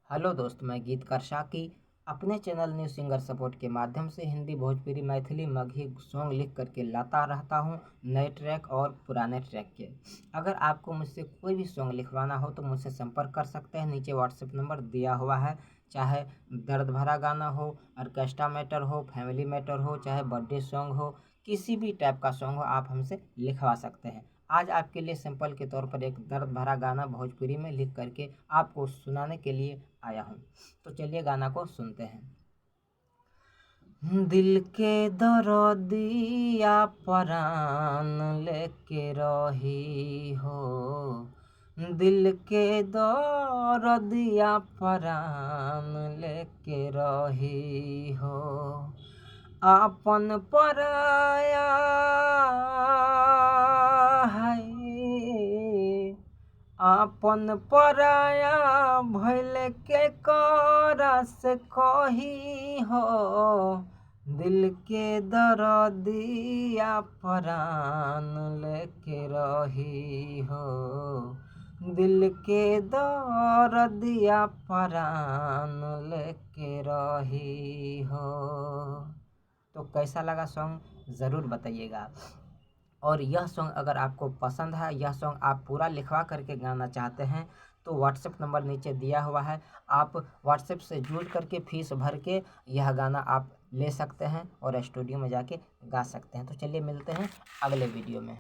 Hello दोस्त, मैं गीतकार शाकी अपने चैनल न्यू सिंगर सपोर्ट के माध्यम से हिंदी, भोजपुरी, मैथिली, मगही सॉन्ग लिख करके लाता रहता हूँ, नए ट्रैक और पुराने ट्रैक के। अगर आपको मुझसे कोई भी सॉन्ग लिखवाना हो तो मुझसे संपर्क कर सकते हैं। नीचे व्हाट्सएप नंबर दिया हुआ है। चाहे दर्द भरा गाना हो, ऑर्केस्ट्रा मैटर हो, फैमिली मैटर हो, चाहे बर्थडे सॉन्ग हो, किसी भी टाइप का सॉन्ग हो आप हमसे लिखवा सकते हैं। आज आपके लिए सैंपल के तौर पर एक दर्द भरा गाना भोजपुरी में लिख करके आपको सुनाने के लिए आया हूँ। तो चलिए गाना को सुनते हैं। दिल के दरदिया परान लेके रही हो, दिल के दरदिया परान लेके रही हो, आपन पराया है, आपन पराया भइल के करा से कही हो, दिल के दरदिया परान लेके रही हो, दिल के दरदिया परान लेके रही हो। तो कैसा लगा सॉन्ग ज़रूर बताइएगा। और यह सॉन्ग अगर आपको पसंद है, यह सॉन्ग आप पूरा लिखवा करके गाना चाहते हैं तो व्हाट्सएप नंबर नीचे दिया हुआ है। आप व्हाट्सएप से जुड़ करके फीस भर के यह गाना आप ले सकते हैं और स्टूडियो में जाके गा सकते हैं। तो चलिए मिलते हैं अगले वीडियो में।